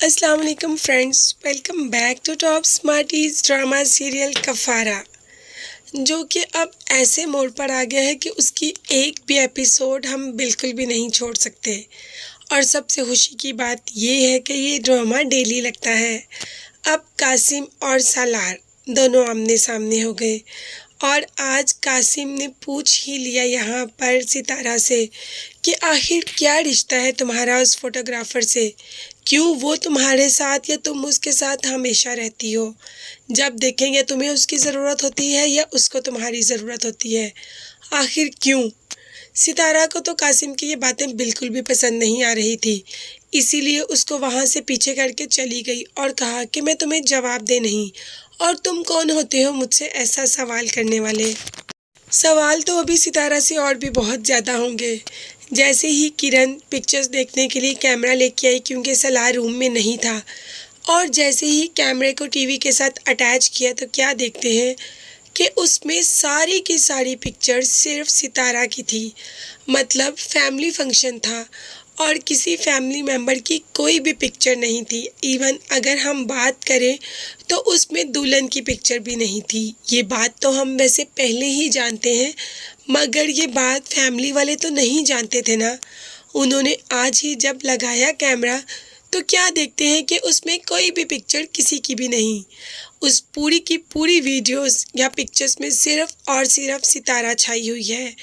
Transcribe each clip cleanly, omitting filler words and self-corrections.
अस्सलाम वालेकुम friends, welcome back to top smarties drama serial Kaffara, जो कि अब ऐसे मोड़ पर आ गया है कि उसकी एक भी एपिसोड हम बिल्कुल भी नहीं छोड़ सकते। और सबसे खुशी की बात ये है कि ये ड्रामा डेली लगता है। अब कासिम और सालार दोनों आमने सामने हो गए और आज कासिम ने पूछ ही लिया यहाँ पर सितारा से कि आखिर क्या रिश्ता है तुम्हारा उस फोटोग्राफर से, क्यों वो तुम्हारे साथ या तुम उसके साथ हमेशा रहती हो। जब देखेंगे तुम्हें उसकी ज़रूरत होती है या उसको तुम्हारी ज़रूरत होती है, आखिर क्यों। सितारा को तो कासिम की ये बातें बिल्कुल भी पसंद नहीं आ रही थी, इसीलिए उसको वहाँ से पीछे करके चली गई और कहा कि मैं तुम्हें जवाब दे नहीं, और तुम कौन होते हो मुझसे ऐसा सवाल करने वाले। सवाल तो अभी सितारा से और भी बहुत ज़्यादा होंगे। जैसे ही किरण पिक्चर्स देखने के लिए कैमरा लेके आई, क्योंकि सलार रूम में नहीं था, और जैसे ही कैमरे को टीवी के साथ अटैच किया तो क्या देखते हैं कि उसमें सारी की सारी पिक्चर्स सिर्फ सितारा की थी। मतलब फैमिली फंक्शन था और किसी फैमिली मेम्बर की कोई भी पिक्चर नहीं थी। इवन अगर हम बात करें तो उसमें दुल्हन की पिक्चर भी नहीं थी। ये बात तो हम वैसे पहले ही जानते हैं, मगर ये बात फैमिली वाले तो नहीं जानते थे ना। उन्होंने आज ही जब लगाया कैमरा तो क्या देखते हैं कि उसमें कोई भी पिक्चर किसी की भी नहीं। उस पूरी की पूरी वीडियोस या पिक्चर्स में सिर्फ और सिर्फ सितारा छाई हुई है।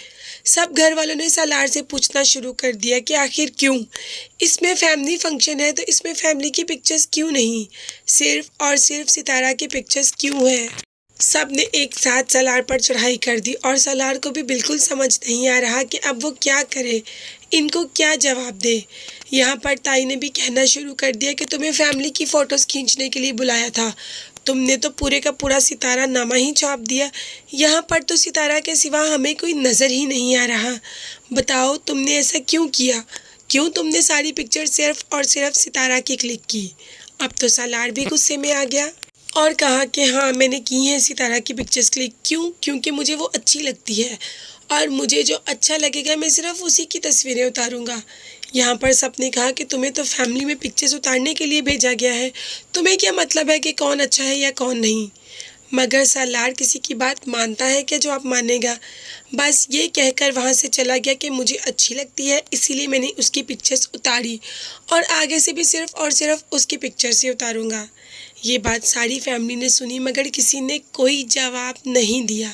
सब घर वालों ने सालार से पूछना शुरू कर दिया कि आखिर क्यों, इसमें फैमिली फंक्शन है तो इसमें फैमिली की पिक्चर्स क्यों नहीं, सिर्फ और सिर्फ सितारा की पिक्चर्स क्यों है। सब ने एक साथ सालार पर चढ़ाई कर दी और सालार को भी बिल्कुल समझ नहीं आ रहा कि अब वो क्या करे, इनको क्या जवाब दे। यहाँ पर ताई ने भी कहना शुरू कर दिया कि तुम्हें फैमिली की फ़ोटोज़ खींचने के लिए बुलाया था, तुमने तो पूरे का पूरा सितारा नामा ही छाप दिया। यहाँ पर तो सितारा के सिवा हमें कोई नज़र ही नहीं आ रहा। बताओ तुमने ऐसा क्यों किया, क्यों तुमने सारी पिक्चर सिर्फ और सिर्फ सितारा की क्लिक की। अब तो सालार भी गुस्से में आ गया और कहा कि हाँ मैंने की है सितारा की पिक्चर्स क्लिक। क्यों? क्योंकि मुझे वो अच्छी लगती है और मुझे जो अच्छा लगेगा मैं सिर्फ उसी की तस्वीरें उतारूंगा। यहाँ पर सबने कहा कि तुम्हें तो फैमिली में पिक्चर्स उतारने के लिए भेजा गया है, तुम्हें क्या मतलब है कि कौन अच्छा है या कौन नहीं। मगर सालार किसी की बात मानता है क्या जो आप मानेगा। बस ये कहकर वहाँ से चला गया कि मुझे अच्छी लगती है इसीलिए मैंने उसकी पिक्चर्स उतारी और आगे से भी सिर्फ और सिर्फ उसकी पिक्चर्स ही उतारूंगा। ये बात सारी फैमिली ने सुनी, मगर किसी ने कोई जवाब नहीं दिया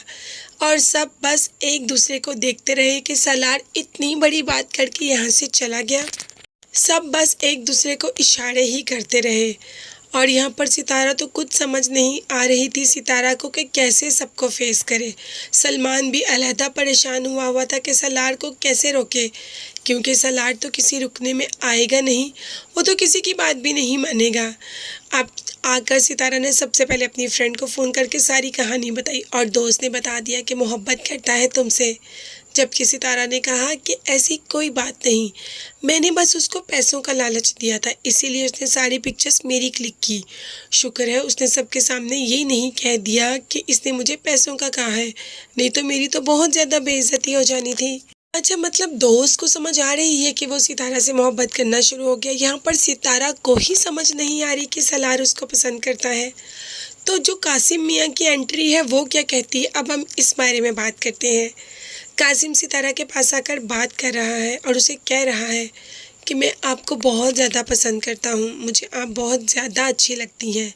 और सब बस एक दूसरे को देखते रहे कि सालार इतनी बड़ी बात करके यहाँ से चला गया। सब बस एक दूसरे को इशारे ही करते रहे और यहाँ पर सितारा तो कुछ समझ नहीं आ रही थी सितारा को कि कैसे सबको फेस करे। सलमान भी अलहदा परेशान हुआ था कि सालार को कैसे रोके, क्योंकि सालार तो किसी रुकने में आएगा नहीं, वो तो किसी की बात भी नहीं मानेगा। अब आकर सितारा ने सबसे पहले अपनी फ्रेंड को फ़ोन करके सारी कहानी बताई और दोस्त ने बता दिया कि मोहब्बत करता है तुमसे, जबकि सितारा ने कहा कि ऐसी कोई बात नहीं, मैंने बस उसको पैसों का लालच दिया था इसीलिए उसने सारी पिक्चर्स मेरी क्लिक की। शुक्र है उसने सबके सामने ये नहीं कह दिया कि इसने मुझे पैसों का कहा है, नहीं तो मेरी तो बहुत ज़्यादा बेइज्जती हो जानी थी। अच्छा, मतलब दोस्त को समझ आ रही है कि वो सितारा से मोहब्बत करना शुरू हो गया। यहाँ पर सितारा को ही समझ नहीं आ रही कि सालार उसको पसंद करता है। तो जो कासिम मियाँ की एंट्री है वो क्या कहती है, अब हम इस बारे में बात करते हैं। कासिम सितारा के पास आकर बात कर रहा है और उसे कह रहा है कि मैं आपको बहुत ज़्यादा पसंद करता हूँ, मुझे आप बहुत ज़्यादा अच्छी लगती हैं।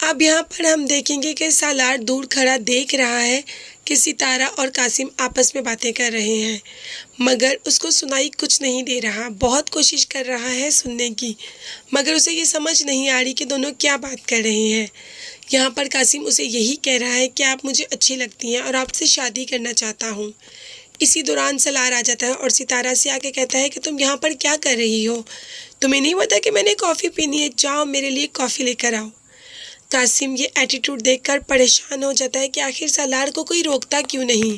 अब यहाँ पर हम देखेंगे कि सालार दूर खड़ा देख रहा है कि सितारा और कासिम आपस में बातें कर रहे हैं, मगर उसको सुनाई कुछ नहीं दे रहा। बहुत कोशिश कर रहा है सुनने की, मगर उसे ये समझ नहीं आ रही कि दोनों क्या बात कर रहे हैं। यहाँ पर कासिम उसे यही कह रहा है कि आप मुझे अच्छी लगती हैं और आपसे शादी करना चाहता हूँ। इसी दौरान सालार आ जाता है और सितारा से आके कहता है कि तुम यहाँ पर क्या कर रही हो, तुम्हें नहीं पता कि मैंने कॉफ़ी पीनी है, जाओ मेरे लिए कॉफ़ी लेकर आओ। कासिम ये एटीट्यूड देखकर परेशान हो जाता है कि आखिर सालार को कोई रोकता क्यों नहीं।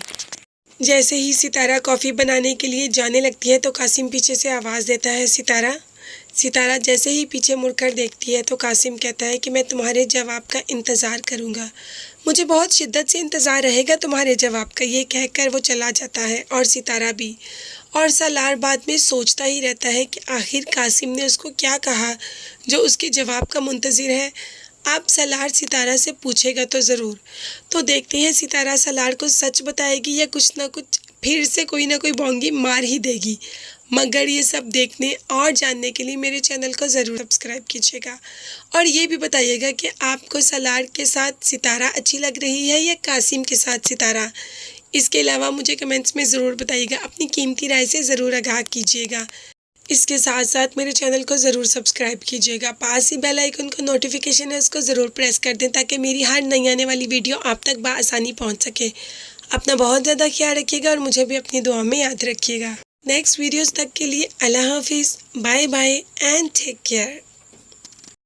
जैसे ही सितारा कॉफ़ी बनाने के लिए जाने लगती है तो कासिम पीछे से आवाज़ देता है, सितारा। सितारा जैसे ही पीछे मुड़कर देखती है तो कासिम कहता है कि मैं तुम्हारे जवाब का इंतज़ार करूँगा, मुझे बहुत शिद्दत से इंतज़ार रहेगा तुम्हारे जवाब का। ये कहकर वो चला जाता है और सितारा भी। और सलार बाद में सोचता ही रहता है कि आखिर कासिम ने उसको क्या कहा जो उसके जवाब का मुंतज़िर है। अब सलार सितारा से पूछेगा तो ज़रूर। तो देखते हैं सितारा सलार को सच बताएगी या कुछ ना कुछ फिर से कोई ना कोई बोंगी मार ही देगी। मगर ये सब देखने और जानने के लिए मेरे चैनल को ज़रूर सब्सक्राइब कीजिएगा और ये भी बताइएगा कि आपको सलार के साथ सितारा अच्छी लग रही है या कासिम के साथ सितारा। इसके अलावा मुझे कमेंट्स में ज़रूर बताइएगा, अपनी कीमती राय से ज़रूर आगाह कीजिएगा। इसके साथ साथ मेरे चैनल को ज़रूर सब्सक्राइब कीजिएगा। पास ही बेल आइकन को नोटिफिकेशन है उसको ज़रूर प्रेस कर दें ताकि मेरी हर नई आने वाली वीडियो आप तक बआसानी पहुंच सके। अपना बहुत ज़्यादा ख्याल रखिएगा और मुझे भी अपनी दुआ में याद रखिएगा। नेक्स्ट वीडियोस तक के लिए अल्लाह हाफिज़, bye bye and take care.